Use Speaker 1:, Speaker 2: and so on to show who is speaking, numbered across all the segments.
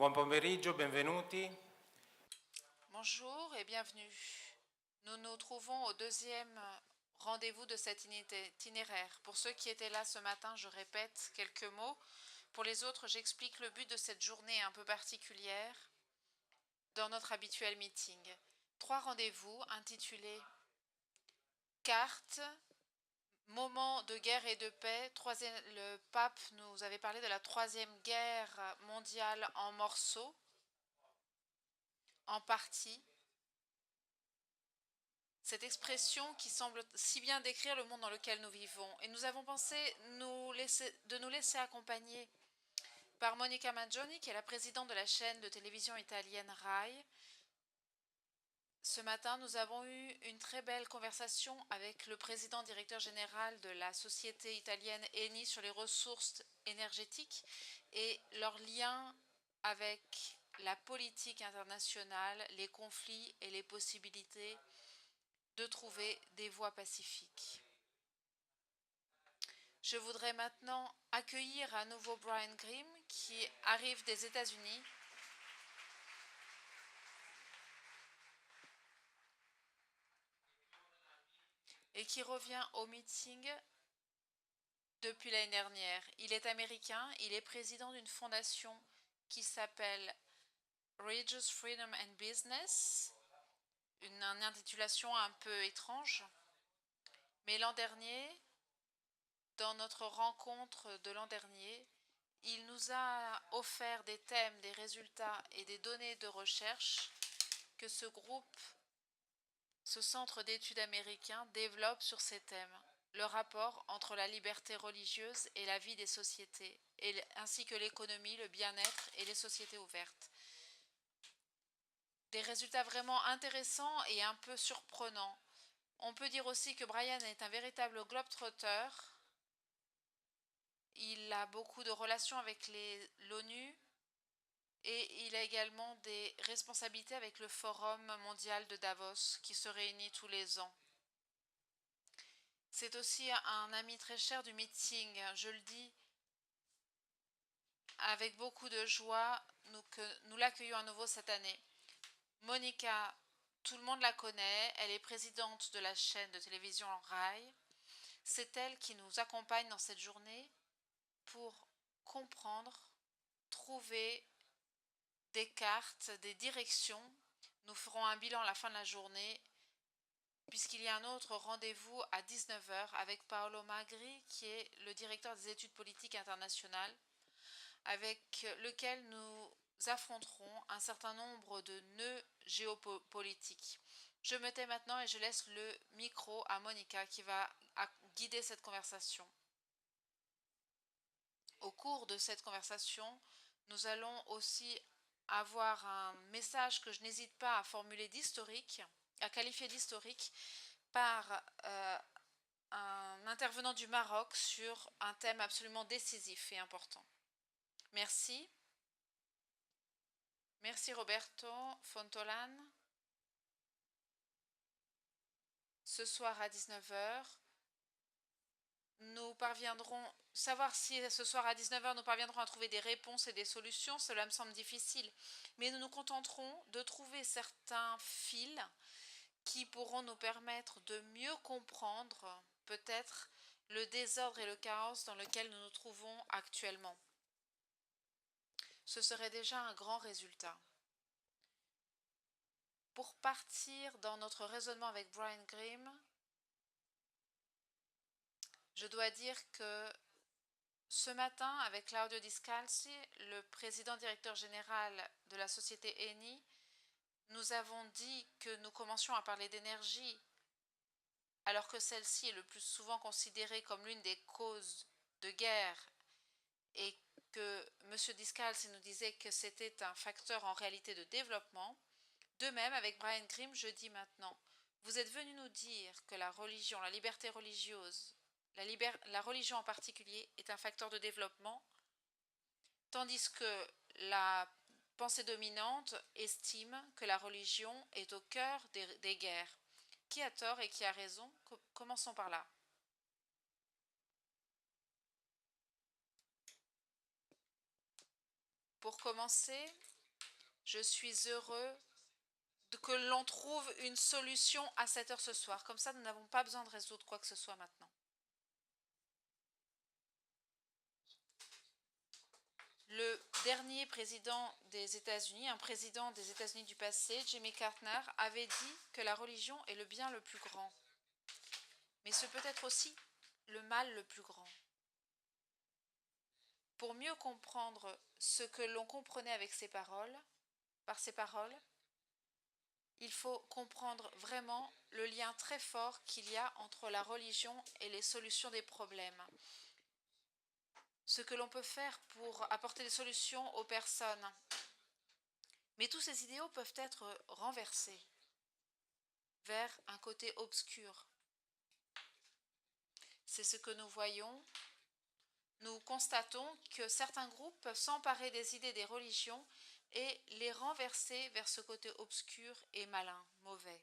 Speaker 1: Buon pomeriggio, benvenuti.
Speaker 2: Bonjour et bienvenue. Nous nous trouvons au deuxième rendez-vous de cet itinéraire. Pour ceux qui étaient là ce matin, je répète quelques mots. Pour les autres, j'explique le but de cette journée un peu particulière dans notre habituel meeting. 3 rendez-vous intitulés Cartes, Moments de guerre et de paix. Le pape nous avait parlé de la troisième guerre mondiale en morceaux, en partie. Cette expression qui semble si bien décrire le monde dans lequel nous vivons. Et nous avons pensé de nous laisser accompagner par Monica Mangioni, qui est la présidente de la chaîne de télévision italienne RAI. Ce matin, nous avons eu une très belle conversation avec le président directeur général de la société italienne Eni sur les ressources énergétiques et leur lien avec la politique internationale, les conflits et les possibilités de trouver des voies pacifiques. Je voudrais maintenant accueillir à nouveau Brian Grimm qui arrive des États-Unis. Et qui revient au meeting depuis l'année dernière. Il est américain, il est président d'une fondation qui s'appelle Religious Freedom and Business, une intitulation un peu étrange. Mais l'an dernier, dans notre rencontre de l'an dernier, il nous a offert des thèmes, des résultats et des données de recherche que ce groupe, ce centre d'études américain développe sur ces thèmes. Le rapport entre la liberté religieuse et la vie des sociétés, ainsi que l'économie, le bien-être et les sociétés ouvertes. Des résultats vraiment intéressants et un peu surprenants. On peut dire aussi que Brian est un véritable globe-trotter. Il a beaucoup de relations avec l'ONU et il a également des responsabilités avec le Forum mondial de Davos qui se réunit tous les ans. C'est aussi un ami très cher du meeting, je le dis avec beaucoup de joie, nous l'accueillons à nouveau cette année. Monica, tout le monde la connaît, elle est présidente de la chaîne de télévision RAI. C'est elle qui nous accompagne dans cette journée pour comprendre, trouver des cartes, des directions. Nous ferons un bilan à la fin de la journée puisqu'il y a un autre rendez-vous à 19 heures avec Paolo Magri qui est le directeur des études politiques internationales avec lequel nous affronterons un certain nombre de nœuds géopolitiques. Je me tais maintenant et je laisse le micro à Monica qui va guider cette conversation. Au cours de cette conversation, nous allons aussi avoir un message que je n'hésite pas à formuler d'historique, à qualifier d'historique, par un intervenant du Maroc sur un thème absolument décisif et important. Merci. Merci Roberto Fontolan. Ce soir à 19 heures, nous parviendrons, savoir si ce soir à 19 heures nous parviendrons à trouver des réponses et des solutions, cela me semble difficile, mais nous nous contenterons de trouver certains fils qui pourront nous permettre de mieux comprendre peut-être le désordre et le chaos dans lequel nous nous trouvons actuellement. Ce serait déjà un grand résultat. Pour partir dans notre raisonnement avec Brian Grimm, je dois dire que ce matin, avec Claudio Discalci, le président directeur général de la société Eni, nous avons dit que nous commencions à parler d'énergie, alors que celle-ci est le plus souvent considérée comme l'une des causes de guerre et que M. Discalci nous disait que c'était un facteur en réalité de développement. De même, avec Brian Grimm, je dis maintenant, vous êtes venu nous dire que la religion, la liberté religieuse, la religion en particulier est un facteur de développement, tandis que la pensée dominante estime que la religion est au cœur des guerres. Qui a tort et qui a raison? Commençons par là. Pour commencer, je suis heureux que l'on trouve une solution à 7 heures ce soir. Comme ça, nous n'avons pas besoin de résoudre quoi que ce soit maintenant. Le dernier président des États-Unis, un président des États-Unis du passé, Jimmy Carter, avait dit que la religion est le bien le plus grand. Mais ce peut être aussi le mal le plus grand. Pour mieux comprendre ce que l'on comprenait avec par ces paroles, il faut comprendre vraiment le lien très fort qu'il y a entre la religion et les solutions des problèmes. Ce que l'on peut faire pour apporter des solutions aux personnes. Mais tous ces idéaux peuvent être renversés vers un côté obscur. C'est ce que nous voyons. Nous constatons que certains groupes peuvent s'emparer des idées des religions et les renverser vers ce côté obscur et malin, mauvais.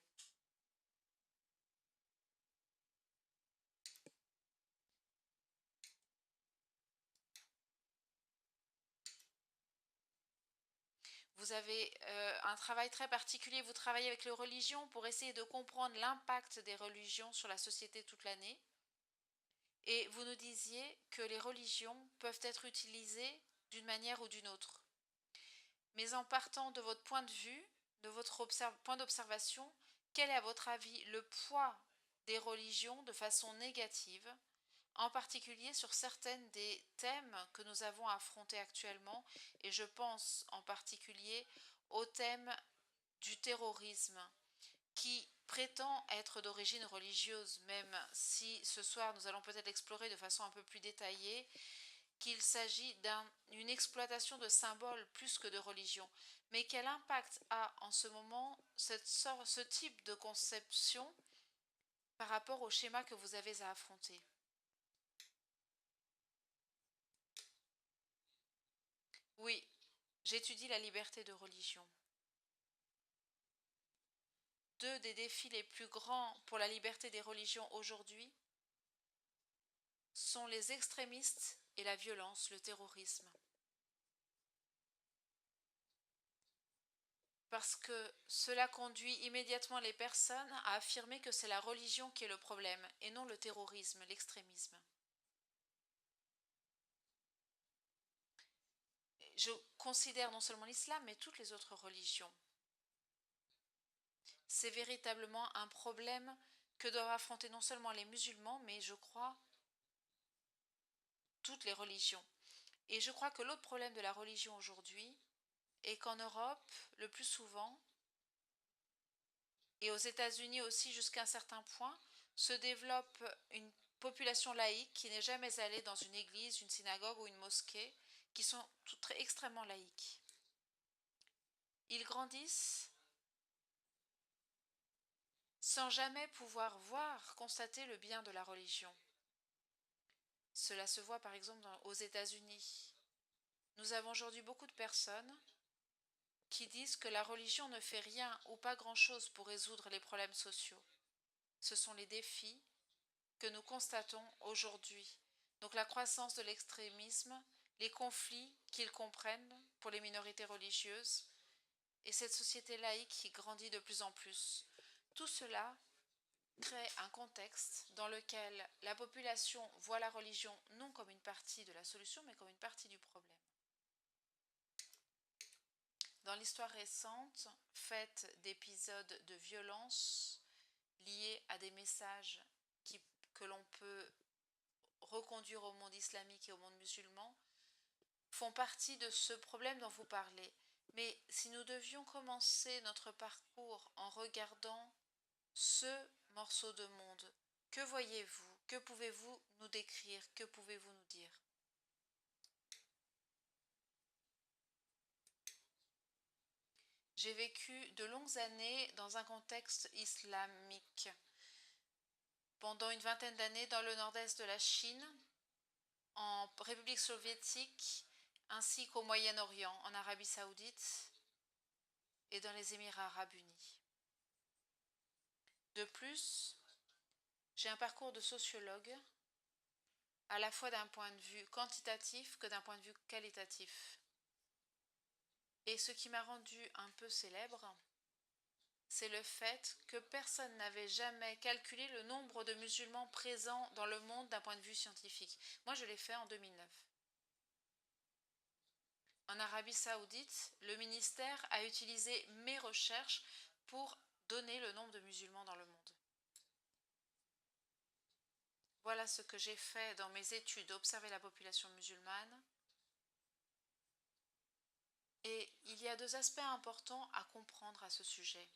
Speaker 2: Vous avez un travail très particulier, vous travaillez avec les religions pour essayer de comprendre l'impact des religions sur la société toute l'année. Et vous nous disiez que les religions peuvent être utilisées d'une manière ou d'une autre. Mais en partant de votre point de vue, de votre point d'observation, quel est à votre avis le poids des religions de façon négative, en particulier sur certaines des thèmes que nous avons à affronter actuellement, et je pense en particulier au thème du terrorisme, qui prétend être d'origine religieuse, même si ce soir nous allons peut-être explorer de façon un peu plus détaillée qu'il s'agit d'une exploitation de symboles plus que de religion. Mais quel impact a en ce moment ce type de conception par rapport au schéma que vous avez à affronter? Oui, j'étudie la liberté de religion. Deux des défis les plus grands pour la liberté des religions aujourd'hui sont les extrémistes et la violence, le terrorisme. Parce que cela conduit immédiatement les personnes à affirmer que c'est la religion qui est le problème et non le terrorisme, l'extrémisme. Je considère non seulement l'islam, mais toutes les autres religions. C'est véritablement un problème que doivent affronter non seulement les musulmans, mais je crois toutes les religions. Et je crois que l'autre problème de la religion aujourd'hui est qu'en Europe, le plus souvent, et aux États-Unis aussi jusqu'à un certain point, se développe une population laïque qui n'est jamais allée dans une église, une synagogue ou une mosquée, qui sont toutes extrêmement laïques. Ils grandissent sans jamais pouvoir voir, constater le bien de la religion. Cela se voit par exemple aux États-Unis. Nous avons aujourd'hui beaucoup de personnes qui disent que la religion ne fait rien ou pas grand-chose pour résoudre les problèmes sociaux. Ce sont les défis que nous constatons aujourd'hui. Donc la croissance de l'extrémisme, les conflits qu'ils comprennent pour les minorités religieuses et cette société laïque qui grandit de plus en plus. Tout cela crée un contexte dans lequel la population voit la religion non comme une partie de la solution, mais comme une partie du problème. Dans l'histoire récente, faite d'épisodes de violence liés à des messages que l'on peut reconduire au monde islamique et au monde musulman, font partie de ce problème dont vous parlez. Mais si nous devions commencer notre parcours en regardant ce morceau de monde, que voyez-vous? Que pouvez-vous nous décrire? Que pouvez-vous nous dire? J'ai vécu de longues années dans un contexte islamique. Pendant une vingtaine d'années dans le nord-est de la Chine, en République soviétique, ainsi qu'au Moyen-Orient, en Arabie saoudite et dans les Émirats arabes unis. De plus, j'ai un parcours de sociologue, à la fois d'un point de vue quantitatif que d'un point de vue qualitatif. Et ce qui m'a rendu un peu célèbre, c'est le fait que personne n'avait jamais calculé le nombre de musulmans présents dans le monde d'un point de vue scientifique. Moi, je l'ai fait en 2009. En Arabie Saoudite, le ministère a utilisé mes recherches pour donner le nombre de musulmans dans le monde. Voilà ce que j'ai fait dans mes études, observer la population musulmane. Et il y a deux aspects importants à comprendre à ce sujet.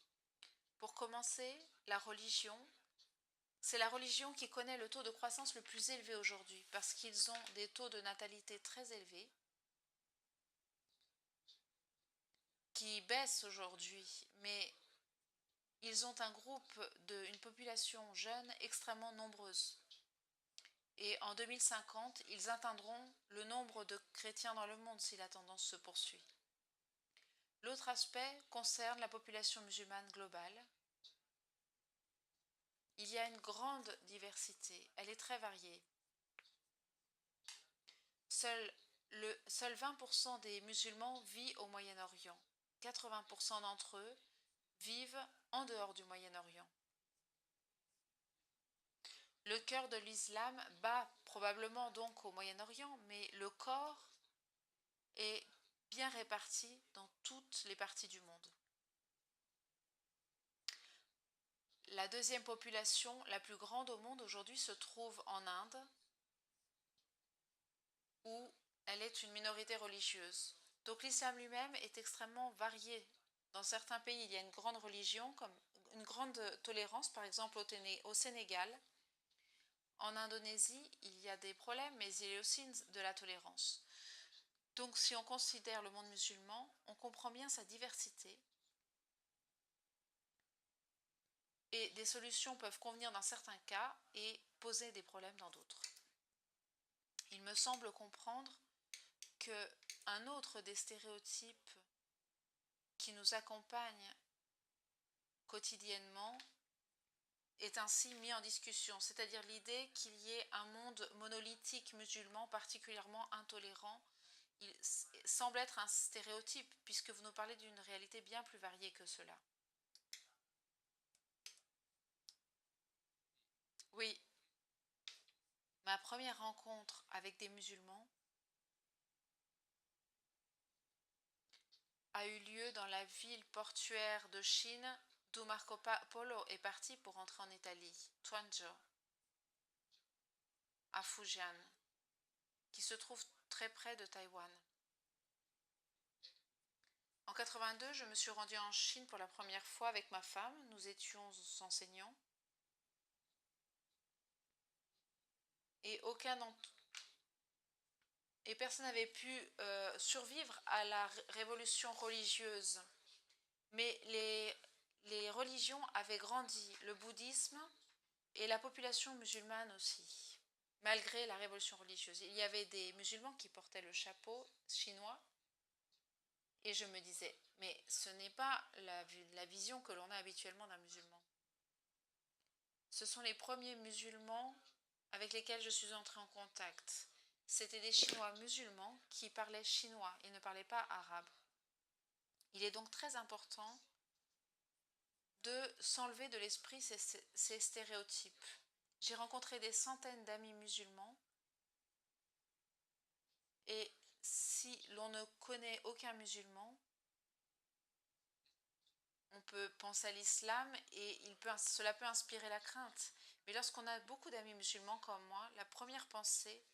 Speaker 2: Pour commencer, la religion. C'est la religion qui connaît le taux de croissance le plus élevé aujourd'hui parce qu'ils ont des taux de natalité très élevés qui baissent aujourd'hui, mais ils ont un groupe une population jeune extrêmement nombreuse. Et en 2050, ils atteindront le nombre de chrétiens dans le monde si la tendance se poursuit. L'autre aspect concerne la population musulmane globale. Il y a une grande diversité, elle est très variée. Seul 20% des musulmans vivent au Moyen-Orient. 80% d'entre eux vivent en dehors du Moyen-Orient. Le cœur de l'islam bat probablement donc au Moyen-Orient, mais le corps est bien réparti dans toutes les parties du monde. La deuxième population la plus grande au monde aujourd'hui se trouve en Inde, où elle est une minorité religieuse. Donc l'islam lui-même est extrêmement varié. Dans certains pays, il y a une grande religion, comme une grande tolérance, par exemple au Sénégal. En Indonésie, il y a des problèmes, mais il y a aussi de la tolérance. Donc si on considère le monde musulman, on comprend bien sa diversité. Et des solutions peuvent convenir dans certains cas et poser des problèmes dans d'autres. Il me semble comprendre qu'un autre des stéréotypes qui nous accompagnent quotidiennement est ainsi mis en discussion, c'est-à-dire l'idée qu'il y ait un monde monolithique musulman particulièrement intolérant. Il semble être un stéréotype puisque vous nous parlez d'une réalité bien plus variée que cela. Oui, ma première rencontre avec des musulmans a eu lieu dans la ville portuaire de Chine d'où Marco Polo est parti pour entrer en Italie, Tuanzhou, à Fujian, qui se trouve très près de Taïwan. En 82, je me suis rendue en Chine pour la première fois avec ma femme. Nous étions enseignants. Et personne n'avait pu survivre à la révolution religieuse. Mais les religions avaient grandi, le bouddhisme et la population musulmane aussi, malgré la révolution religieuse. Il y avait des musulmans qui portaient le chapeau chinois et je me disais, mais ce n'est pas la vision que l'on a habituellement d'un musulman. Ce sont les premiers musulmans avec lesquels je suis entrée en contact. C'étaient des Chinois musulmans qui parlaient chinois, ils ne parlaient pas arabe. Il est donc très important de s'enlever de l'esprit ces stéréotypes. J'ai rencontré des centaines d'amis musulmans et si l'on ne connaît aucun musulman, on peut penser à l'islam et cela peut inspirer la crainte. Mais lorsqu'on a beaucoup d'amis musulmans comme moi, la première pensée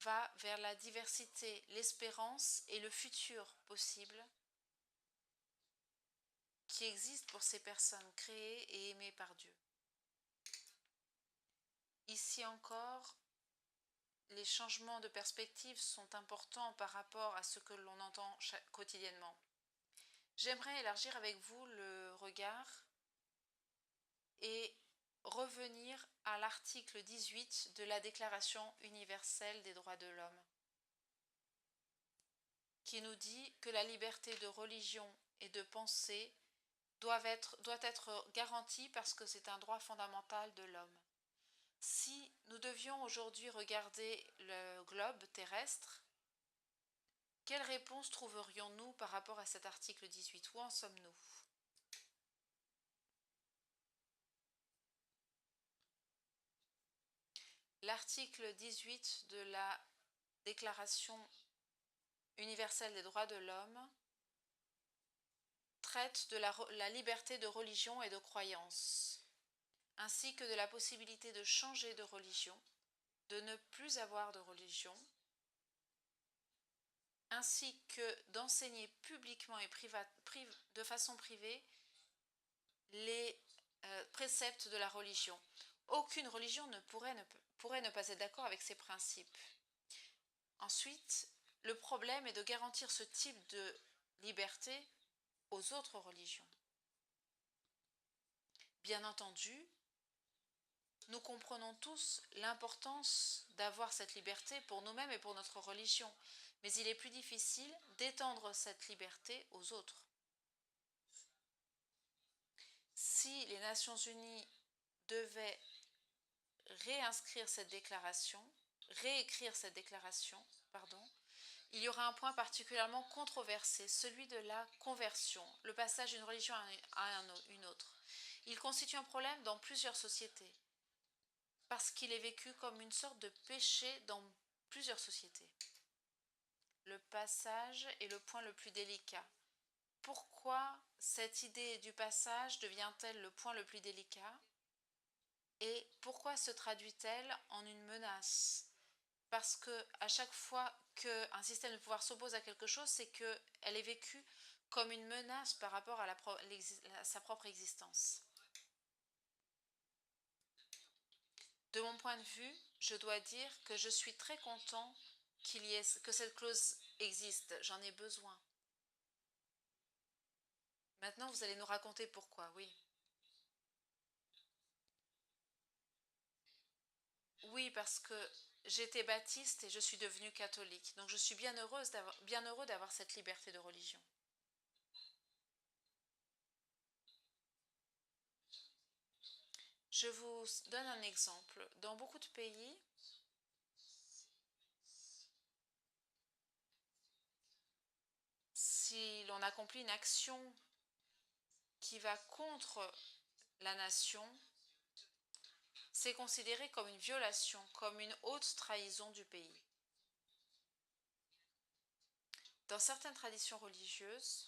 Speaker 2: va vers la diversité, l'espérance et le futur possible qui existe pour ces personnes créées et aimées par Dieu. Ici encore, les changements de perspective sont importants par rapport à ce que l'on entend quotidiennement. J'aimerais élargir avec vous le regard et revenir à l'article 18 de la Déclaration universelle des droits de l'homme, qui nous dit que la liberté de religion et de pensée doit être garantie parce que c'est un droit fondamental de l'homme. Si nous devions aujourd'hui regarder le globe terrestre, Quelle réponse trouverions-nous par rapport à cet article 18? Où en sommes-nous? L'article 18 de la Déclaration universelle des droits de l'homme traite de la liberté de religion et de croyance, ainsi que de la possibilité de changer de religion, de ne plus avoir de religion, ainsi que d'enseigner publiquement et de façon privée les préceptes de la religion. Aucune religion pourrait ne pas être d'accord avec ces principes. Ensuite, le problème est de garantir ce type de liberté aux autres religions. Bien entendu, nous comprenons tous l'importance d'avoir cette liberté pour nous-mêmes et pour notre religion, mais il est plus difficile d'étendre cette liberté aux autres. Si les Nations Unies devaient réécrire cette déclaration, il y aura un point particulièrement controversé, celui de la conversion, le passage d'une religion à une autre. Il constitue un problème dans plusieurs sociétés, parce qu'il est vécu comme une sorte de péché dans plusieurs sociétés. Le passage est le point le plus délicat. Pourquoi cette idée du passage devient-elle le point le plus délicat? Et pourquoi se traduit-elle en une menace? Parce que à chaque fois qu'un système de pouvoir s'oppose à quelque chose, c'est qu'elle est vécue comme une menace par rapport à sa propre existence. De mon point de vue, je dois dire que je suis très content que cette clause existe. J'en ai besoin. Maintenant, vous allez nous raconter pourquoi, oui. Oui, parce que j'étais baptiste et je suis devenue catholique. Donc je suis bien heureux d'avoir cette liberté de religion. Je vous donne un exemple. Dans beaucoup de pays, si l'on accomplit une action qui va contre la nation, c'est considéré comme une violation, comme une haute trahison du pays. Dans certaines traditions religieuses,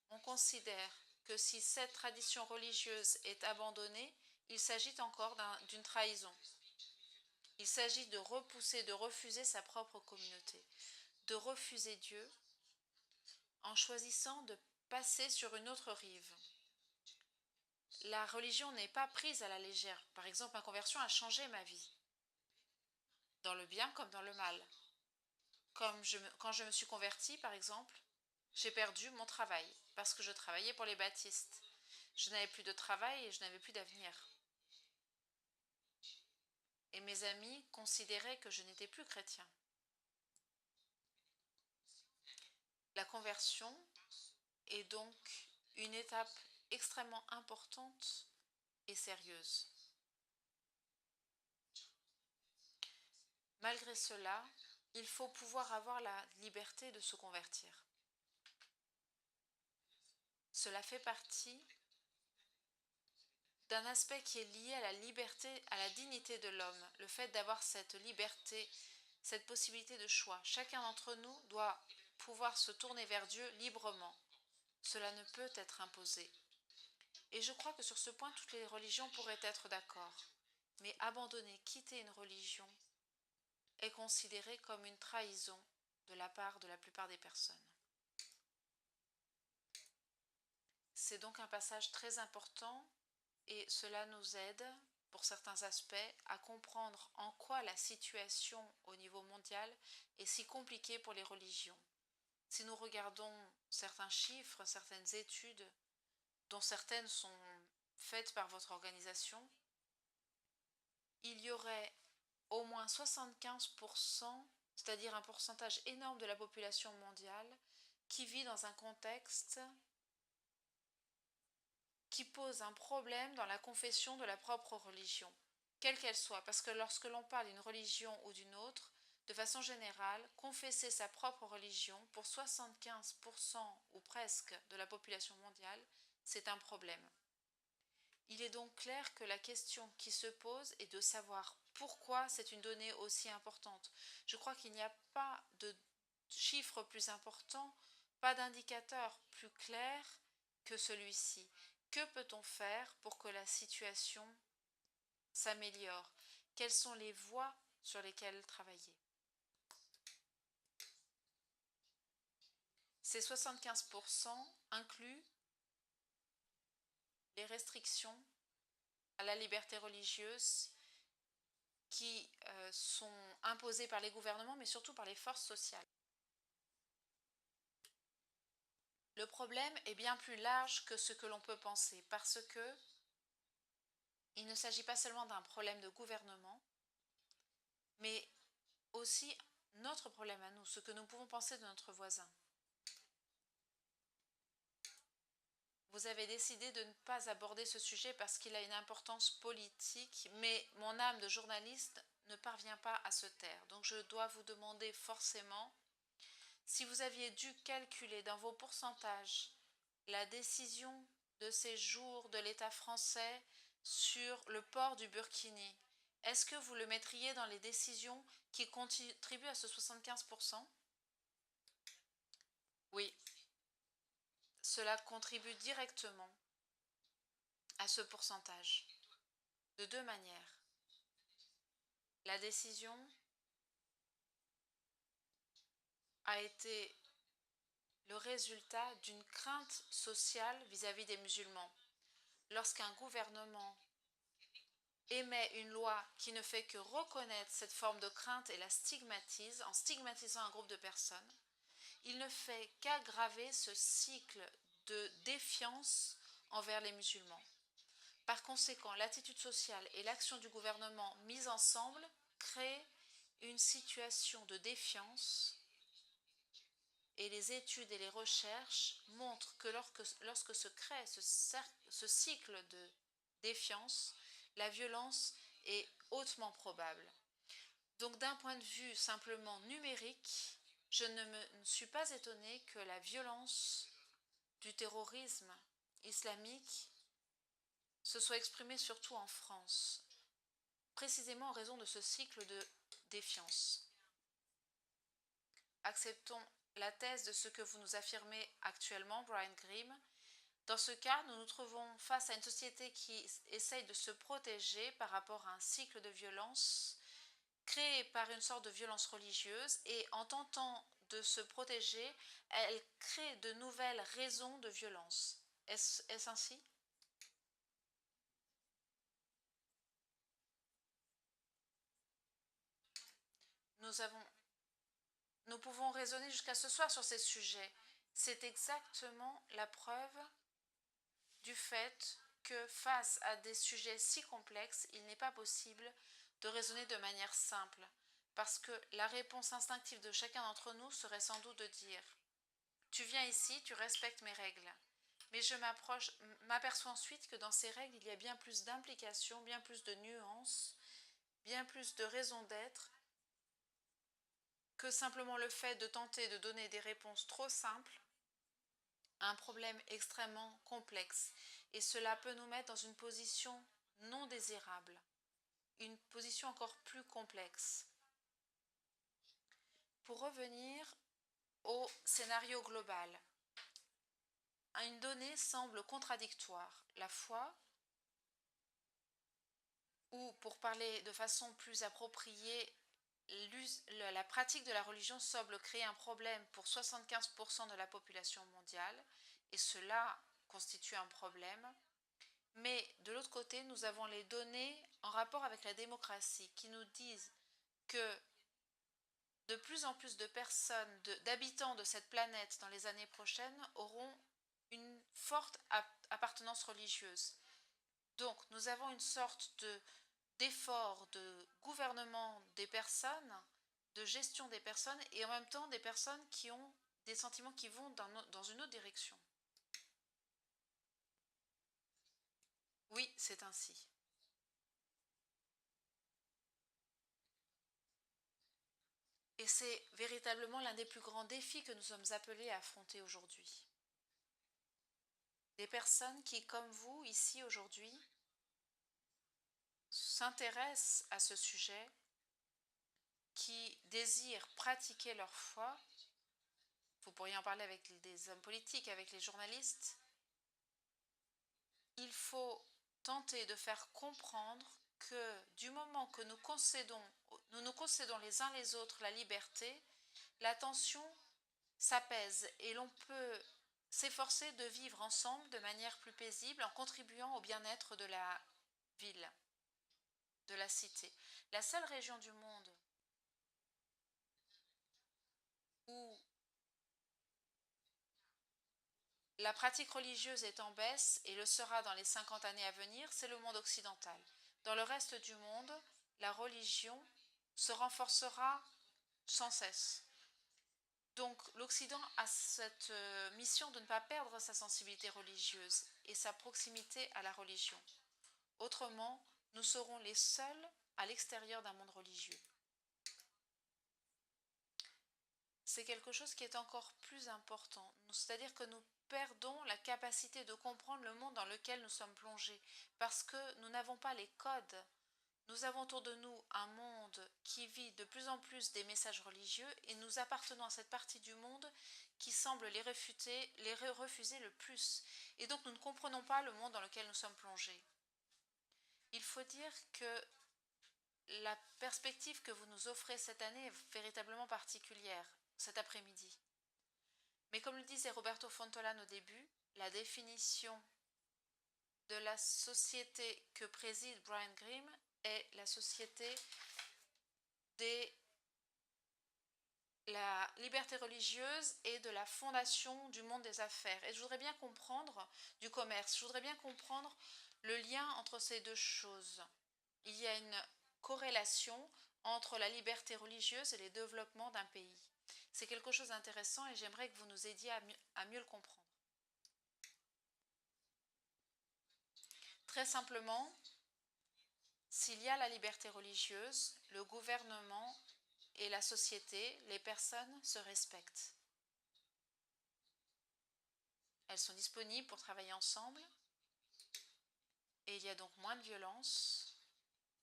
Speaker 2: on considère que si cette tradition religieuse est abandonnée, il s'agit encore d'une trahison. Il s'agit de repousser, de refuser sa propre communauté, de refuser Dieu en choisissant de passer sur une autre rive. La religion n'est pas prise à la légère. Par exemple, ma conversion a changé ma vie, dans le bien comme dans le mal. Quand je me suis convertie, par exemple, j'ai perdu mon travail parce que je travaillais pour les baptistes. Je n'avais plus de travail et je n'avais plus d'avenir. Et mes amis considéraient que je n'étais plus chrétien. La conversion est donc une étape extrêmement importante et sérieuse. Malgré cela, il faut pouvoir avoir la liberté de se convertir. Cela fait partie d'un aspect qui est lié à la liberté, à la dignité de l'homme, le fait d'avoir cette liberté, cette possibilité de choix. Chacun d'entre nous doit pouvoir se tourner vers Dieu librement. Cela ne peut être imposé. Et je crois que sur ce point, toutes les religions pourraient être d'accord. Mais abandonner, quitter une religion est considéré comme une trahison de la part de la plupart des personnes. C'est donc un passage très important et cela nous aide, pour certains aspects, à comprendre en quoi la situation au niveau mondial est si compliquée pour les religions. Si nous regardons certains chiffres, certaines études, dont certaines sont faites par votre organisation, il y aurait au moins 75%, c'est-à-dire un pourcentage énorme de la population mondiale, qui vit dans un contexte qui pose un problème dans la confession de la propre religion, quelle qu'elle soit, parce que lorsque l'on parle d'une religion ou d'une autre, De façon générale, confesser sa propre religion pour 75% ou presque de la population mondiale, c'est un problème. Il est donc clair que la question qui se pose est de savoir pourquoi c'est une donnée aussi importante. Je crois qu'il n'y a pas de chiffre plus important, pas d'indicateur plus clair que celui-ci. Que peut-on faire pour que la situation s'améliore? Quelles sont les voies sur lesquelles travailler? Ces 75% incluent les restrictions à la liberté religieuse qui sont imposées par les gouvernements, mais surtout par les forces sociales. Le problème est bien plus large que ce que l'on peut penser, parce que il ne s'agit pas seulement d'un problème de gouvernement, mais aussi notre problème à nous, ce que nous pouvons penser de notre voisin. Vous avez décidé de ne pas aborder ce sujet parce qu'il a une importance politique, mais mon âme de journaliste ne parvient pas à se taire. Donc je dois vous demander forcément si vous aviez dû calculer dans vos pourcentages la décision de séjour de l'État français sur le port du burkini, est-ce que vous le mettriez dans les décisions qui contribuent à ce 75%? Oui, cela contribue directement à ce pourcentage, de deux manières. La décision a été le résultat d'une crainte sociale vis-à-vis des musulmans. Lorsqu'un gouvernement émet une loi qui ne fait que reconnaître cette forme de crainte et la stigmatise en stigmatisant un groupe de personnes, il ne fait qu'aggraver ce cycle de défiance envers les musulmans. Par conséquent, l'attitude sociale et l'action du gouvernement mises ensemble créent une situation de défiance et les études et les recherches montrent que lorsque se crée ce cycle de défiance, la violence est hautement probable. Donc d'un point de vue simplement numérique, je ne suis pas étonnée que la violence du terrorisme islamique se soit exprimée surtout en France, précisément en raison de ce cycle de défiance. Acceptons la thèse de ce que vous nous affirmez actuellement, Brian Grimm. Dans ce cas, nous nous trouvons face à une société qui essaye de se protéger par rapport à un cycle de violence créé par une sorte de violence religieuse et en tentant de se protéger, elle crée de nouvelles raisons de violence. Est-ce ainsi? Nous pouvons raisonner jusqu'à ce soir sur ces sujets. C'est exactement la preuve du fait que face à des sujets si complexes, il n'est pas possible de raisonner de manière simple, parce que la réponse instinctive de chacun d'entre nous serait sans doute de dire tu viens ici, tu respectes mes règles. Mais je m'aperçois ensuite que dans ces règles, il y a bien plus d'implications, bien plus de nuances, bien plus de raisons d'être que simplement le fait de tenter de donner des réponses trop simples à un problème extrêmement complexe. Et cela peut nous mettre dans une position non désirable, une position encore plus complexe. Pour revenir au scénario global, une donnée semble contradictoire. La foi, ou pour parler de façon plus appropriée, la pratique de la religion semble créer un problème pour 75% de la population mondiale, et cela constitue un problème. Mais de l'autre côté, nous avons les données en rapport avec la démocratie qui nous disent que de plus en plus de personnes, d'habitants de cette planète dans les années prochaines auront une forte appartenance religieuse. Donc nous avons une sorte d'effort de gouvernement des personnes, de gestion des personnes et en même temps des personnes qui ont des sentiments qui vont dans une autre direction. Oui, c'est ainsi. c'est véritablement l'un des plus grands défis que nous sommes appelés à affronter aujourd'hui. Des personnes qui, comme vous, ici aujourd'hui, s'intéressent à ce sujet, qui désirent pratiquer leur foi. Vous pourriez en parler avec des hommes politiques, avec les journalistes. Il faut tenter de faire comprendre que du moment que nous nous concédons les uns les autres la liberté, la tension s'apaise et l'on peut s'efforcer de vivre ensemble de manière plus paisible en contribuant au bien-être de la ville, de la cité. La seule région du monde où la pratique religieuse est en baisse et le sera dans les 50 années à venir, c'est le monde occidental. Dans le reste du monde, la religion se renforcera sans cesse. Donc l'Occident a cette mission de ne pas perdre sa sensibilité religieuse et sa proximité à la religion. Autrement, nous serons les seuls à l'extérieur d'un monde religieux. C'est quelque chose qui est encore plus important, c'est-à-dire que nous perdons la capacité de comprendre le monde dans lequel nous sommes plongés, parce que nous n'avons pas les codes. Nous avons autour de nous un monde qui vit de plus en plus des messages religieux et nous appartenons à cette partie du monde qui semble les refuser le plus. Et donc nous ne comprenons pas le monde dans lequel nous sommes plongés. Il faut dire que la perspective que vous nous offrez cette année est véritablement particulière, cet après-midi. Mais comme le disait Roberto Fontolan au début, la définition de la société que préside Brian Greene est la société de la liberté religieuse et de la fondation du monde des affaires. Et je voudrais bien comprendre du commerce, je voudrais bien comprendre le lien entre ces deux choses. Il y a une corrélation entre la liberté religieuse et le développement d'un pays. C'est quelque chose d'intéressant et j'aimerais que vous nous aidiez à mieux le comprendre. Très simplement, s'il y a la liberté religieuse, le gouvernement et la société, les personnes se respectent. Elles sont disponibles pour travailler ensemble et il y a donc moins de violence.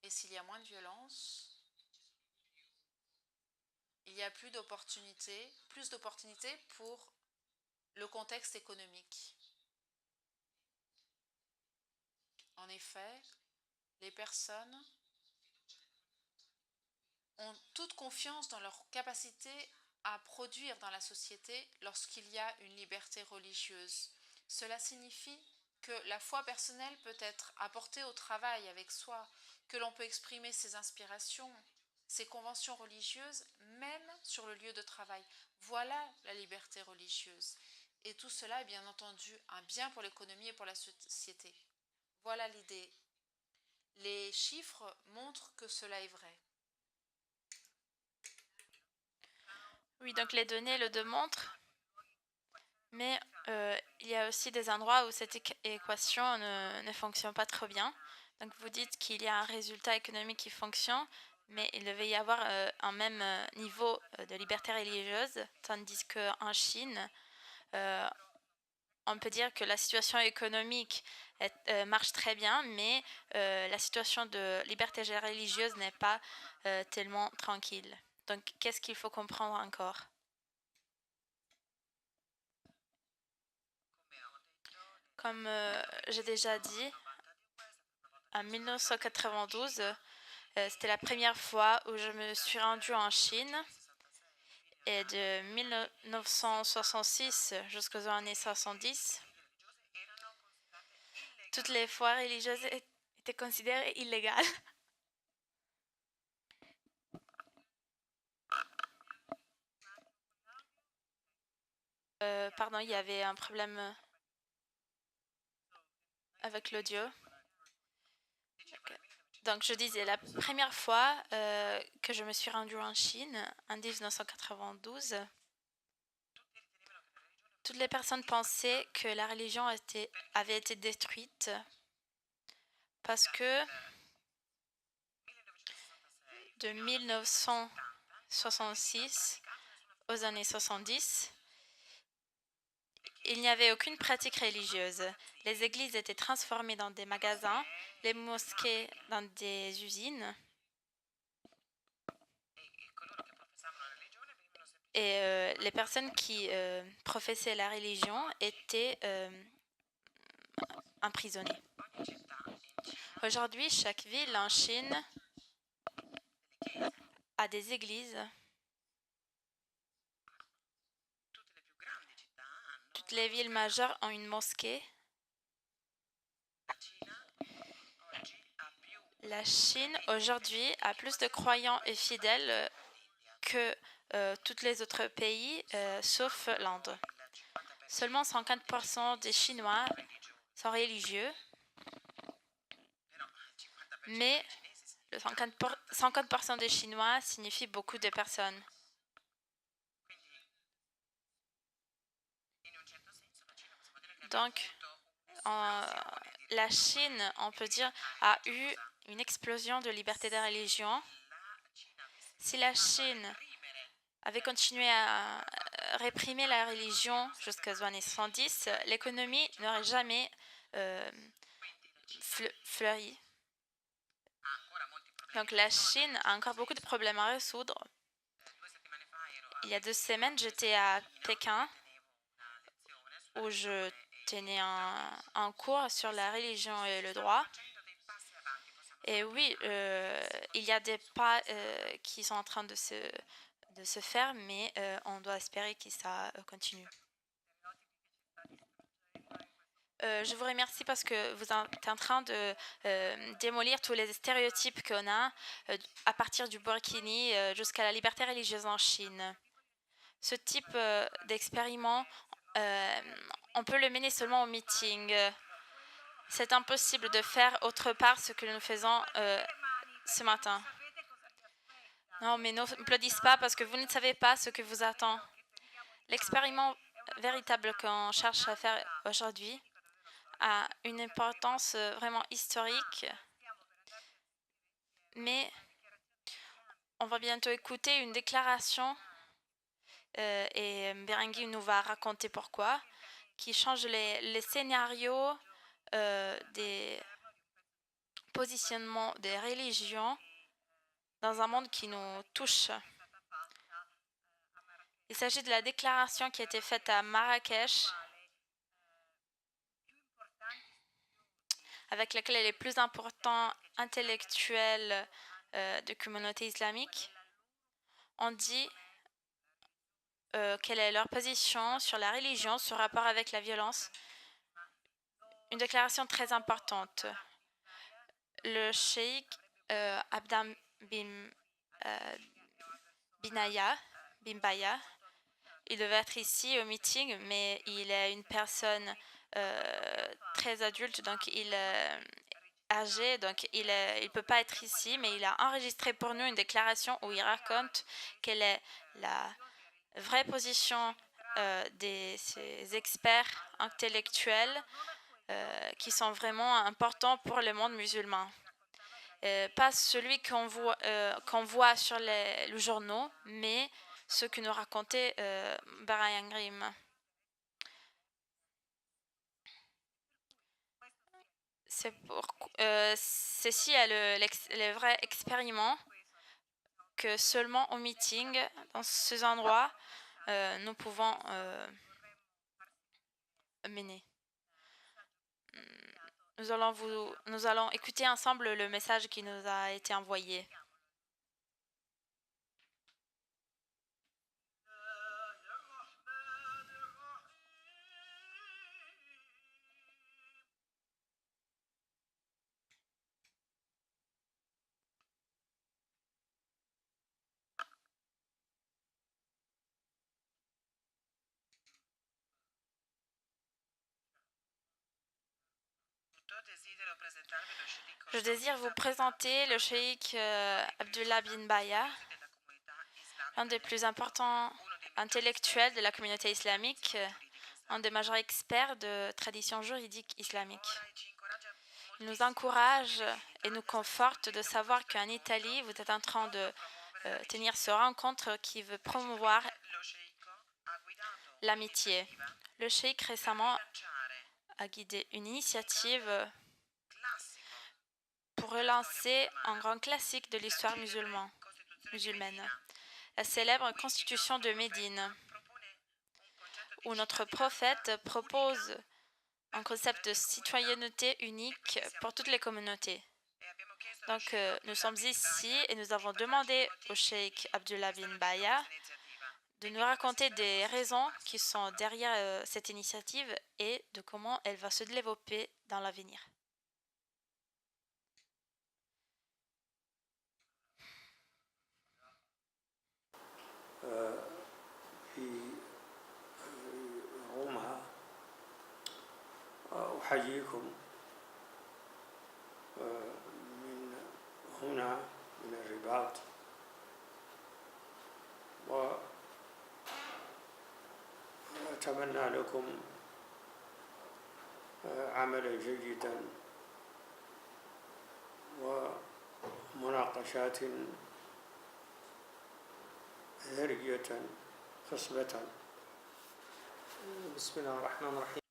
Speaker 2: Et s'il y a moins de violence, il y a plus d'opportunités pour le contexte économique. En effet, les personnes ont toute confiance dans leur capacité à produire dans la société lorsqu'il y a une liberté religieuse. Cela signifie que la foi personnelle peut être apportée au travail avec soi, que l'on peut exprimer ses inspirations, ses conventions religieuses, même sur le lieu de travail. Voilà la liberté religieuse. Et tout cela est bien entendu un bien pour l'économie et pour la société. Voilà l'idée. Les chiffres montrent que cela est vrai.
Speaker 3: Oui, donc les données le démontrent, mais il y a aussi des endroits où cette équation ne fonctionne pas trop bien. Donc vous dites qu'il y a un résultat économique qui fonctionne, mais il devait y avoir un même niveau de liberté religieuse, tandis qu'en Chine, on peut dire que la situation économique marche très bien, mais la situation de liberté religieuse n'est pas tellement tranquille. Donc, qu'est-ce qu'il faut comprendre encore? Comme j'ai déjà dit, en 1992, c'était la première fois où je me suis rendue en Chine. Et de 1966 jusqu'aux années 70, toutes les foi religieuses étaient considérées illégales. Pardon, il y avait un problème avec l'audio. Donc, je disais, la première fois que je me suis rendue en Chine, en 1992, toutes les personnes pensaient que la religion avait été détruite parce que de 1966 1966 aux années 70, il n'y avait aucune pratique religieuse. Les églises étaient transformées dans des magasins, les mosquées dans des usines. Et les personnes qui professaient la religion étaient emprisonnées. Aujourd'hui, chaque ville en Chine a des églises. Toutes les villes majeures ont une mosquée. La Chine, aujourd'hui, a plus de croyants et fidèles que tous les autres pays, sauf l'Inde. Seulement 50% des Chinois sont religieux, mais le 50% des Chinois signifie beaucoup de personnes. Donc, la Chine, on peut dire, a eu une explosion de liberté de religion. Si la Chine avait continué à réprimer la religion jusqu'aux années 70, l'économie n'aurait jamais fleuri. Donc la Chine a encore beaucoup de problèmes à résoudre. Il y a 2 semaines, j'étais à Pékin où je tenais un cours sur la religion et le droit. Et oui, il y a des pas qui sont en train de se faire, mais on doit espérer que ça continue. Je vous remercie parce que vous êtes en train de démolir tous les stéréotypes qu'on a à partir du burkini jusqu'à la liberté religieuse en Chine. Ce type d'expériment, on peut le mener seulement au meeting. C'est impossible de faire autre part ce que nous faisons ce matin. Non, mais n'applaudissez pas parce que vous ne savez pas ce que vous attend. L'expériment véritable qu'on cherche à faire aujourd'hui a une importance vraiment historique, mais on va bientôt écouter une déclaration et Berengui nous va raconter pourquoi, qui change les scénarios des positionnements des religions dans un monde qui nous touche. Il s'agit de la déclaration qui a été faite à Marrakech, avec laquelle les plus importants intellectuels de communauté islamique ont dit quelle est leur position sur la religion, sur rapport avec la violence. Une déclaration très importante. Le cheikh Abdam Bimbaya, il devait être ici au meeting, mais il est une personne très adulte, donc il est âgé, donc il ne peut pas être ici, mais il a enregistré pour nous une déclaration où il raconte quelle est la vraie position ces experts intellectuels qui sont vraiment importants pour le monde musulman. Pas celui qu'on voit sur les journaux, mais ce que nous racontait Barayang Rim. Ceci est le vrai expériment que seulement au meeting, dans ces endroits, nous pouvons mener. Nous allons écouter ensemble le message qui nous a été envoyé. Je désire vous présenter le cheikh Abdullah bin Baya, l'un des plus importants intellectuels de la communauté islamique, un des majeurs experts de tradition juridique islamique. Il nous encourage et nous conforte de savoir qu'en Italie, vous êtes en train de tenir ce rencontre qui veut promouvoir l'amitié. Le cheikh récemment a guidé une initiative pour relancer un grand classique de l'histoire musulmane, la célèbre Constitution de Médine, où notre prophète propose un concept de citoyenneté unique pour toutes les communautés. Donc, nous sommes ici et nous avons demandé au cheikh Abdullah bin Baya de nous raconter des raisons qui sont derrière cette initiative et de comment elle va se développer dans l'avenir.
Speaker 4: في روما أحييكم من هنا من الرباط وأتمنى لكم عملا جيدا ومناقشات ثرية خصبة.
Speaker 1: بسم الله الرحمن الرحيم.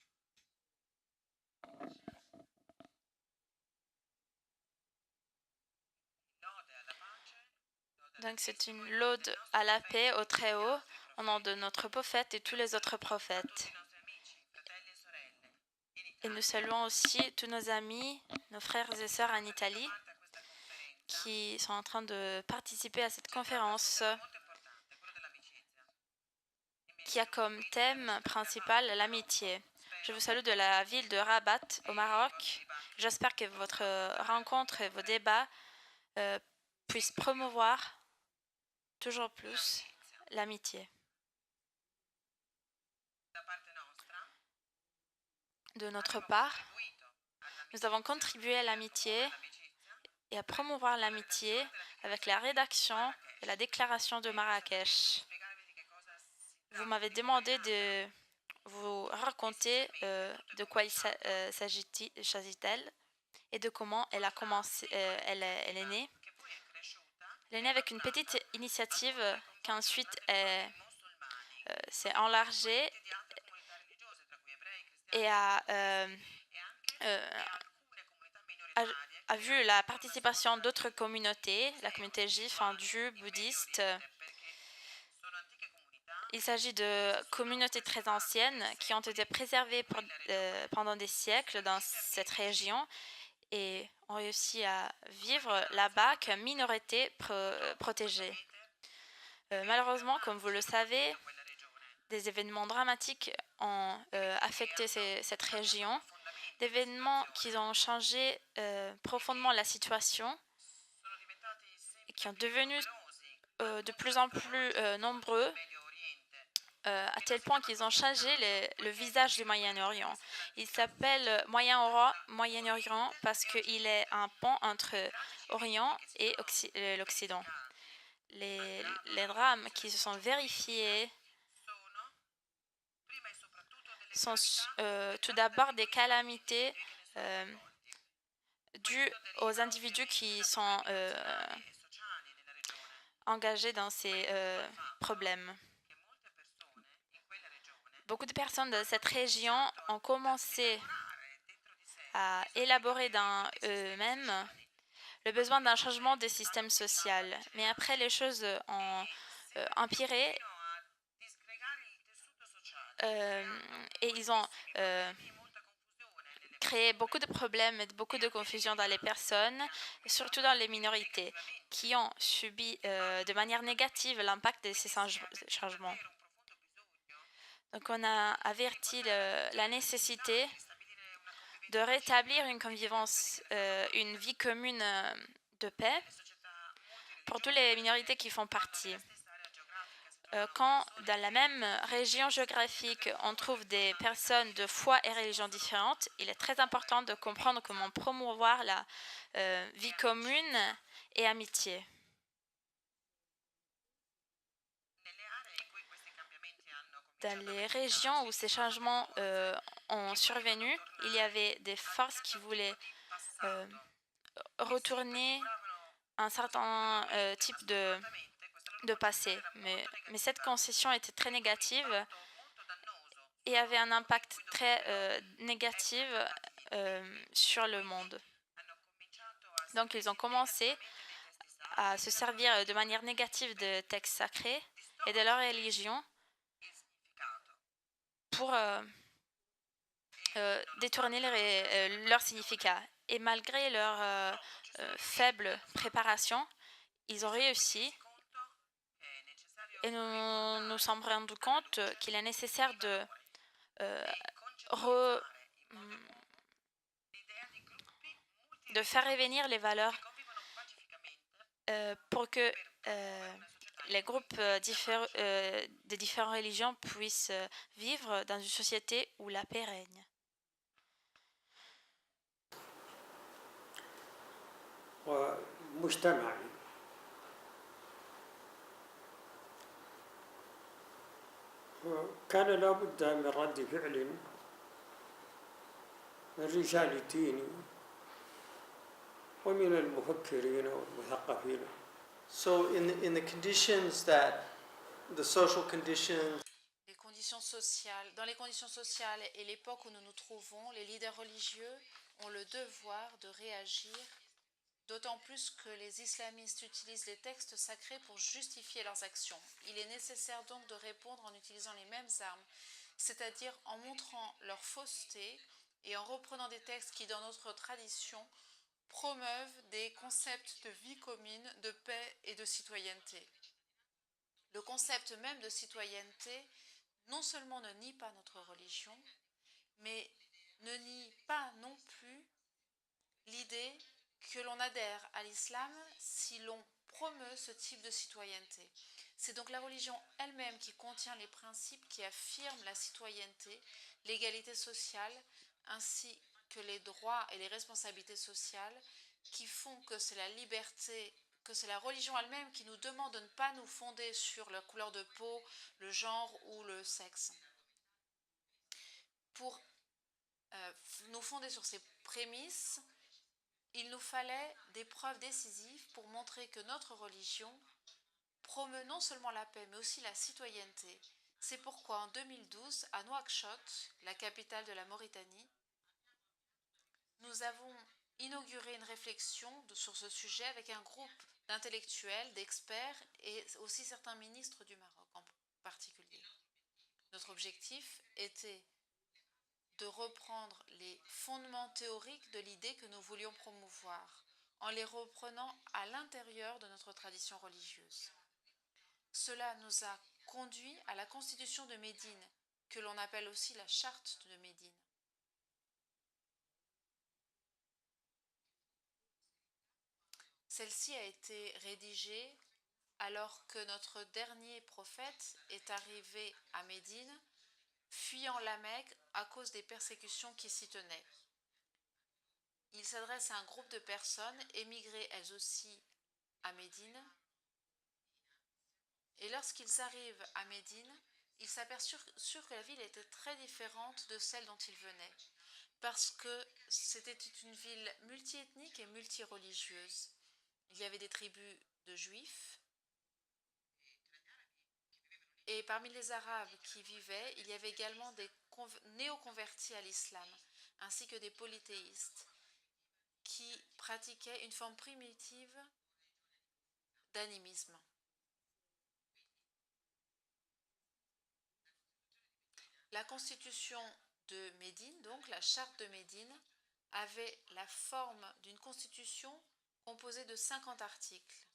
Speaker 3: Donc c'est une laude à la paix au Très-Haut, au nom de notre prophète et tous les autres prophètes. Et nous saluons aussi tous nos amis, nos frères et sœurs en Italie, qui sont en train de participer à cette conférence qui a comme thème principal l'amitié. Je vous salue de la ville de Rabat au Maroc. J'espère que votre rencontre et vos débats puissent promouvoir toujours plus l'amitié. De notre part, nous avons contribué à l'amitié et à promouvoir l'amitié avec la rédaction et la déclaration de Marrakech. Vous m'avez demandé de vous raconter de quoi il s'agit-elle et de comment elle a commencé, elle est née. Elle est née avec une petite initiative qui ensuite s'est enlargée et a vu la participation d'autres communautés, la communauté juive, hindoue, bouddhiste. Il s'agit de communautés très anciennes qui ont été préservées pendant des siècles dans cette région et ont réussi à vivre là-bas comme minorité protégée. Malheureusement, comme vous le savez, des événements dramatiques ont affecté cette région, des événements qui ont changé profondément la situation et qui ont devenu de plus en plus nombreux à tel point qu'ils ont changé le visage du Moyen-Orient. Il s'appelle Moyen-Orient parce qu'il est un pont entre Orient et l'Occident. Les drames qui se sont vérifiés sont tout d'abord des calamités dues aux individus qui sont engagés dans ces problèmes. Beaucoup de personnes de cette région ont commencé à élaborer dans eux-mêmes le besoin d'un changement des systèmes sociaux. Mais après, les choses ont empiré et ils ont créé beaucoup de problèmes et beaucoup de confusion dans les personnes, surtout dans les minorités, qui ont subi de manière négative l'impact de ces changements. Donc, on a averti la nécessité de rétablir une convivence, une vie commune de paix pour toutes les minorités qui font partie. Quand dans la même région géographique, on trouve des personnes de foi et religions différentes, il est très important de comprendre comment promouvoir la vie commune et amitié. Dans les régions où ces changements ont survenu, il y avait des forces qui voulaient retourner un certain type de de passer. Mais cette concession était très négative et avait un impact très négatif sur le monde. Donc, ils ont commencé à se servir de manière négative de textes sacrés et de leur religion pour détourner leur significat. Et malgré leur faible préparation, ils ont réussi et nous nous sommes rendus compte qu'il est nécessaire de faire revenir les valeurs pour que les groupes de différentes religions puissent vivre dans une société où la paix règne.
Speaker 4: ومجتمعي كان لا بد من رد فعل من رجال الدين ومن المفكرين والمثقفين.
Speaker 5: So in the conditions that the social conditions
Speaker 2: Dans les conditions sociales et l'époque où nous nous trouvons, les leaders religieux ont le devoir de réagir, d'autant plus que les islamistes utilisent les textes sacrés pour justifier leurs actions. Il est nécessaire donc de répondre en utilisant les mêmes armes, c'est-à-dire en montrant leur fausseté et en reprenant des textes qui, dans notre tradition, promeuvent des concepts de vie commune, de paix et de citoyenneté. Le concept même de citoyenneté non seulement ne nie pas notre religion, mais ne nie pas non plus l'idée que l'on adhère à l'islam si l'on promeut ce type de citoyenneté. C'est donc la religion elle-même qui contient les principes qui affirment la citoyenneté, l'égalité sociale, ainsi que les droits et les responsabilités sociales, qui font que c'est la liberté, que c'est la religion elle-même qui nous demande de ne pas nous fonder sur la couleur de peau, le genre ou le sexe. Pour nous fonder sur ces prémices, il nous fallait des preuves décisives pour montrer que notre religion promeut non seulement la paix, mais aussi la citoyenneté. C'est pourquoi en 2012, à Nouakchott, la capitale de la Mauritanie, nous avons inauguré une réflexion sur ce sujet avec un groupe d'intellectuels, d'experts et aussi certains ministres du Maroc en particulier. Notre objectif était de reprendre les fondements théoriques de l'idée que nous voulions promouvoir, en les reprenant à l'intérieur de notre tradition religieuse. Cela nous a conduit à la constitution de Médine, que l'on appelle aussi la charte de Médine. Celle-ci a été rédigée alors que notre dernier prophète est arrivé à Médine, fuyant la Mecque à cause des persécutions qui s'y tenaient. Il s'adresse à un groupe de personnes émigrées elles aussi à Médine. Et lorsqu'ils arrivent à Médine, ils s'aperçurent que la ville était très différente de celle dont ils venaient, parce que c'était une ville multiethnique et multireligieuse. Il y avait des tribus de juifs, et parmi les Arabes qui vivaient, il y avait également des néoconvertis à l'islam, ainsi que des polythéistes, qui pratiquaient une forme primitive d'animisme. La constitution de Médine, donc la charte de Médine, avait la forme d'une constitution composée de 50 articles.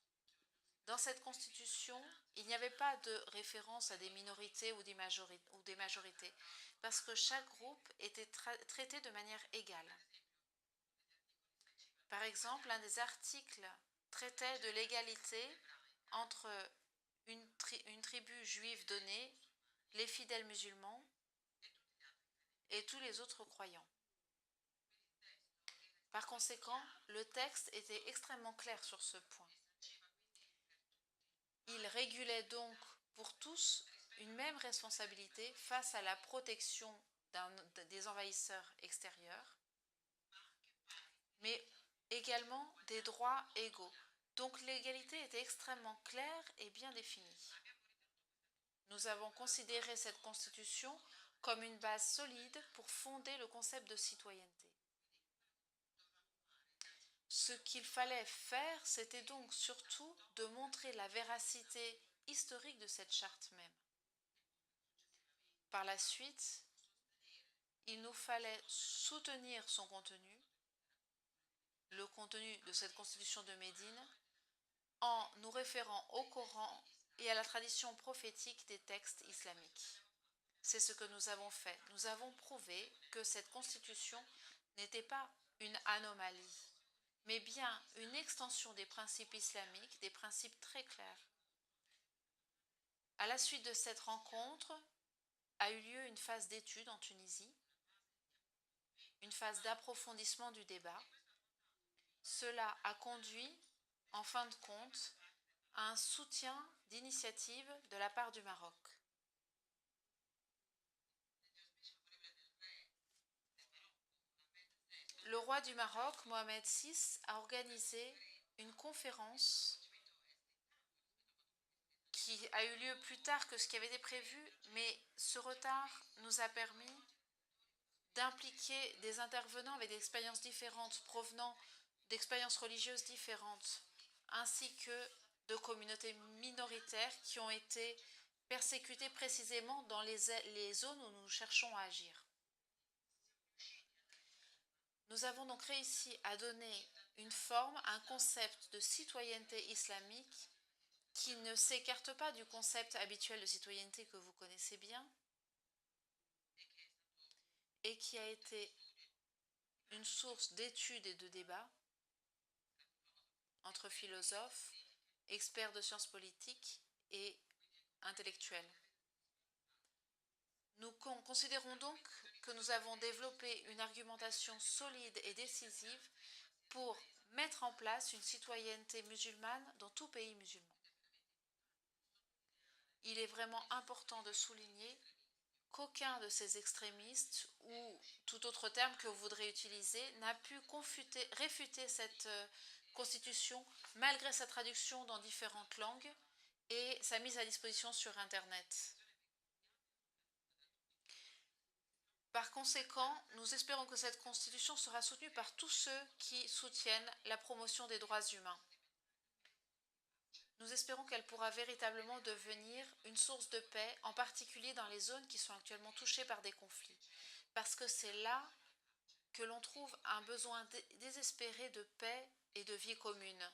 Speaker 2: Dans cette constitution, il n'y avait pas de référence à des minorités ou des majorités, parce que chaque groupe était traité de manière égale. Par exemple, un des articles traitait de l'égalité entre une tribu juive donnée, les fidèles musulmans et tous les autres croyants. Par conséquent, le texte était extrêmement clair sur ce point. Il régulait donc pour tous une même responsabilité face à la protection des envahisseurs extérieurs, mais également des droits égaux. Donc l'égalité était extrêmement claire et bien définie. Nous avons considéré cette constitution comme une base solide pour fonder le concept de citoyenneté. Ce qu'il fallait faire, c'était donc surtout de montrer la véracité historique de cette charte même. Par la suite, il nous fallait soutenir son contenu, le contenu de cette constitution de Médine, en nous référant au Coran et à la tradition prophétique des textes islamiques. C'est ce que nous avons fait. Nous avons prouvé que cette constitution n'était pas une anomalie, mais bien une extension des principes islamiques, des principes très clairs. À la suite de cette rencontre, a eu lieu une phase d'étude en Tunisie, une phase d'approfondissement du débat. Cela a conduit, en fin de compte, à un soutien d'initiative de la part du Maroc. Le roi du Maroc, Mohamed VI, a organisé une conférence qui a eu lieu plus tard que ce qui avait été prévu, mais ce retard nous a permis d'impliquer des intervenants avec des expériences différentes provenant d'expériences religieuses différentes, ainsi que de communautés minoritaires qui ont été persécutées précisément dans les zones où nous cherchons à agir. Nous avons donc réussi à donner une forme, un concept de citoyenneté islamique qui ne s'écarte pas du concept habituel de citoyenneté que vous connaissez bien et qui a été une source d'études et de débats entre philosophes, experts de sciences politiques et intellectuels. Nous considérons donc que nous avons développé une argumentation solide et décisive pour mettre en place une citoyenneté musulmane dans tout pays musulman. Il est vraiment important de souligner qu'aucun de ces extrémistes ou tout autre terme que vous voudrez utiliser n'a pu réfuter cette constitution malgré sa traduction dans différentes langues et sa mise à disposition sur Internet. Par conséquent, nous espérons que cette constitution sera soutenue par tous ceux qui soutiennent la promotion des droits humains. Nous espérons qu'elle pourra véritablement devenir une source de paix, en particulier dans les zones qui sont actuellement touchées par des conflits, parce que c'est là que l'on trouve un besoin désespéré de paix et de vie commune,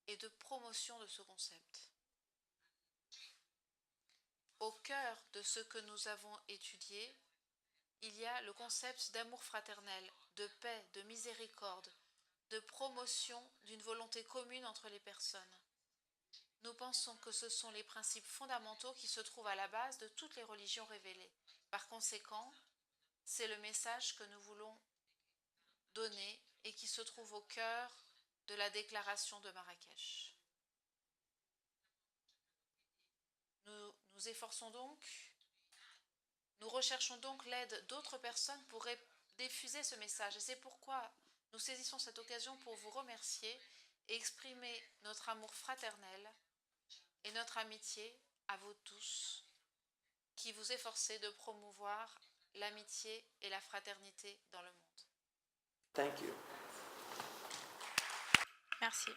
Speaker 2: et de promotion de ce concept. Au cœur de ce que nous avons étudié, il y a le concept d'amour fraternel, de paix, de miséricorde, de promotion d'une volonté commune entre les personnes. Nous pensons que ce sont les principes fondamentaux qui se trouvent à la base de toutes les religions révélées. Par conséquent, c'est le message que nous voulons donner et qui se trouve au cœur de la déclaration de Marrakech. Nous efforçons donc, nous recherchons donc l'aide d'autres personnes pour diffuser ce message. Et c'est pourquoi nous saisissons cette occasion pour vous remercier et exprimer notre amour fraternel et notre amitié à vous tous qui vous efforcez de promouvoir l'amitié et la fraternité dans le monde.
Speaker 5: Thank you.
Speaker 3: Merci.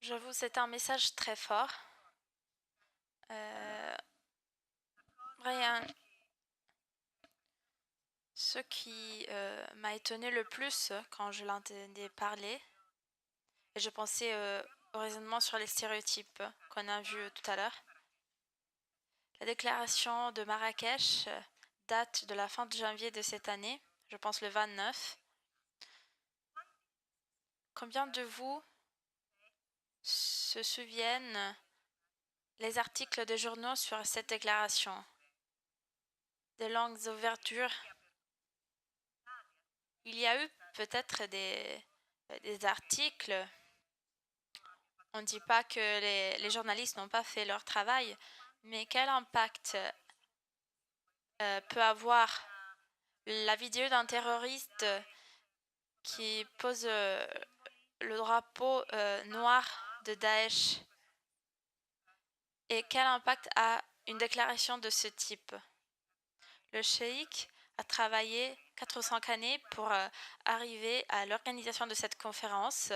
Speaker 3: J'avoue, c'est un message très fort. Brian, ce qui m'a étonné le plus quand je l'entendais parler, et je pensais au raisonnement sur les stéréotypes qu'on a vu tout à l'heure. La déclaration de Marrakech date de la fin de janvier de cette année, je pense le 29. Combien de vous se souviennent les articles de journaux sur cette déclaration? Des longues ouvertures. Il y a eu peut-être des articles. On ne dit pas que les journalistes n'ont pas fait leur travail, Mais quel impact peut avoir la vidéo d'un terroriste qui pose le drapeau noir de Daesh? Et quel impact a une déclaration de ce type? Le cheikh a travaillé 405 années pour arriver à l'organisation de cette conférence.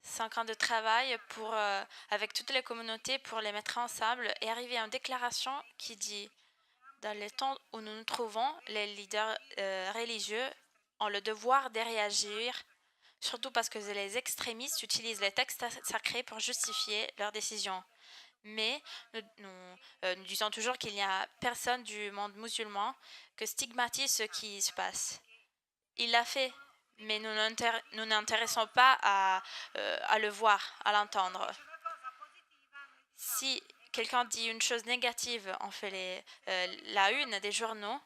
Speaker 3: 5 ans de travail avec toutes les communautés pour les mettre ensemble et arriver à une déclaration qui dit: dans les temps où nous nous trouvons, les leaders religieux ont le devoir de réagir, surtout parce que les extrémistes utilisent les textes sacrés pour justifier leurs décisions. Mais nous disons toujours qu'il n'y a personne du monde musulman que stigmatise ce qui se passe. Il l'a fait, mais nous n'intéressons pas à le voir, à l'entendre. Si quelqu'un dit une chose négative, on fait la une des journaux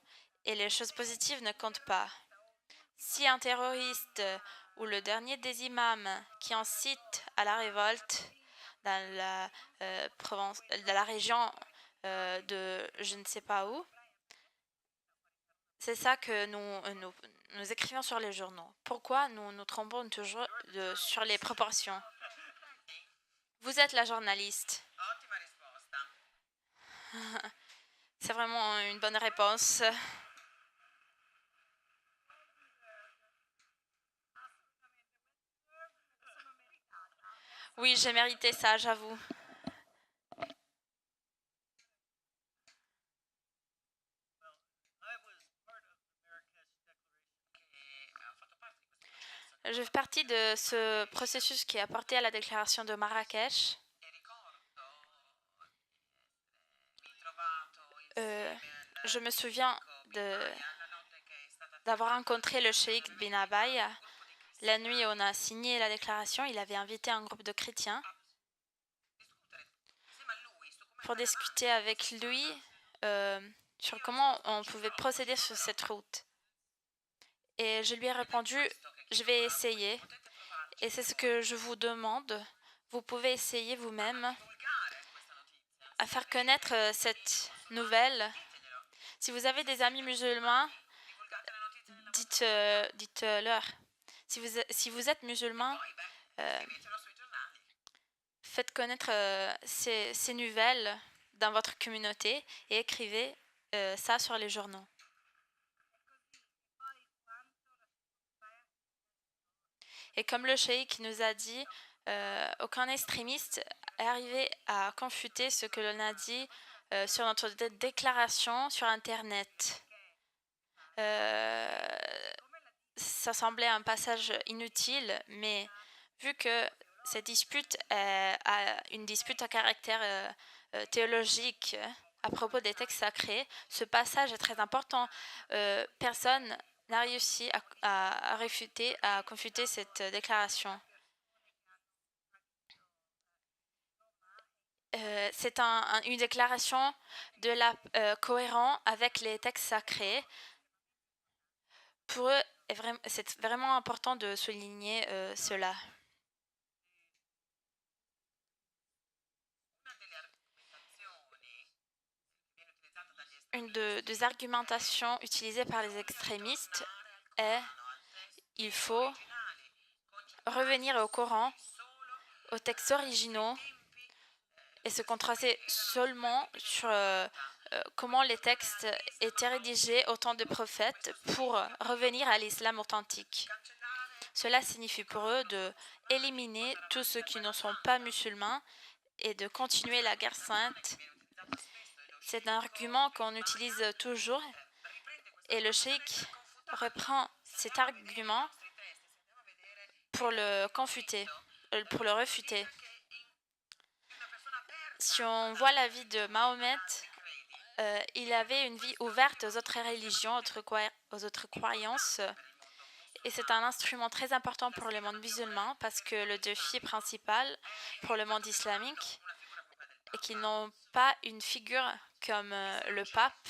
Speaker 3: et les choses positives ne comptent pas. Si un terroriste ou le dernier des imams qui incite à la révolte dans la région de je ne sais pas où, c'est ça que nous écrivons sur les journaux. Pourquoi nous nous trompons toujours sur les proportions? Vous êtes la journaliste. C'est vraiment une bonne réponse. Oui, j'ai mérité ça, j'avoue. Je fais partie de ce processus qui a porté à la déclaration de Marrakech. Je me souviens d'avoir rencontré le cheikh bin Abaï. La nuit où on a signé la déclaration, il avait invité un groupe de chrétiens pour discuter avec lui sur comment on pouvait procéder sur cette route. Et je lui ai répondu, je vais essayer. Et c'est ce que je vous demande. Vous pouvez essayer vous-même à faire connaître cette nouvelle. Si vous avez des amis musulmans, dites-leur. Si vous êtes musulman, faites connaître ces nouvelles dans votre communauté et écrivez ça sur les journaux. Et comme le cheikh nous a dit, aucun extrémiste est arrivé à confuter ce que l'on a dit sur notre déclaration sur Internet. Ça semblait un passage inutile, mais vu que cette dispute a une dispute à caractère théologique à propos des textes sacrés, ce passage est très important. Personne n'a réussi à confuter cette déclaration. C'est une déclaration cohérente avec les textes sacrés. Pour eux, c'est vraiment important de souligner cela. Une des argumentations utilisées par les extrémistes est il faut revenir au Coran, aux textes originaux et se contraster seulement sur comment les textes étaient rédigés au temps des prophètes pour revenir à l'islam authentique. Cela signifie pour eux d'éliminer tous ceux qui ne sont pas musulmans et de continuer la guerre sainte. C'est un argument qu'on utilise toujours et le cheikh reprend cet argument pour le refuter. Si on voit la vie de Mahomet, il avait une vie ouverte aux autres religions, aux autres croyances. Et c'est un instrument très important pour le monde musulman parce que le défi principal pour le monde islamique est qu'ils n'ont pas une figure comme le pape.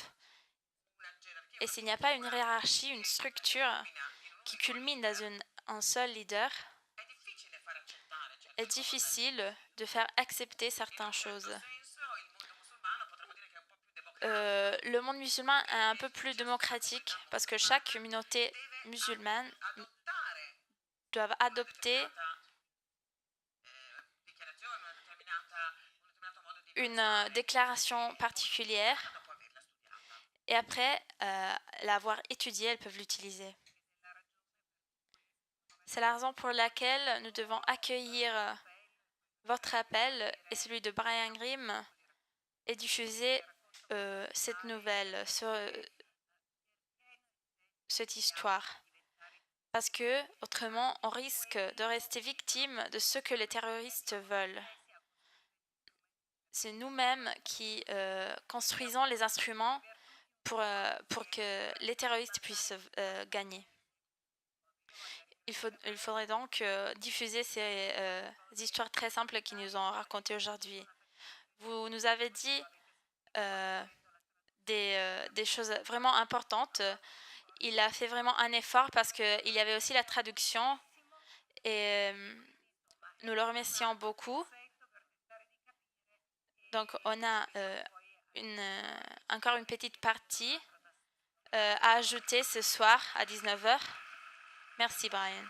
Speaker 3: Et s'il n'y a pas une hiérarchie, une structure qui culmine dans un seul leader, est difficile de faire accepter certaines choses. le monde musulman est un peu plus démocratique parce que chaque communauté musulmane doit adopter une déclaration particulière et après l'avoir étudiée, elles peuvent l'utiliser. C'est la raison pour laquelle nous devons accueillir votre appel et celui de Brian Grimm et diffuser cette nouvelle, cette histoire. Parce que, autrement, on risque de rester victime de ce que les terroristes veulent. C'est nous-mêmes qui construisons les instruments pour que les terroristes puissent gagner. Il faudrait donc diffuser ces histoires très simples qu'ils nous ont racontées aujourd'hui. Vous nous avez dit des choses vraiment importantes. Il a fait vraiment un effort parce qu'il y avait aussi la traduction et nous le remercions beaucoup. Donc, on a encore une petite partie à ajouter ce soir à 19h. Merci, Brian.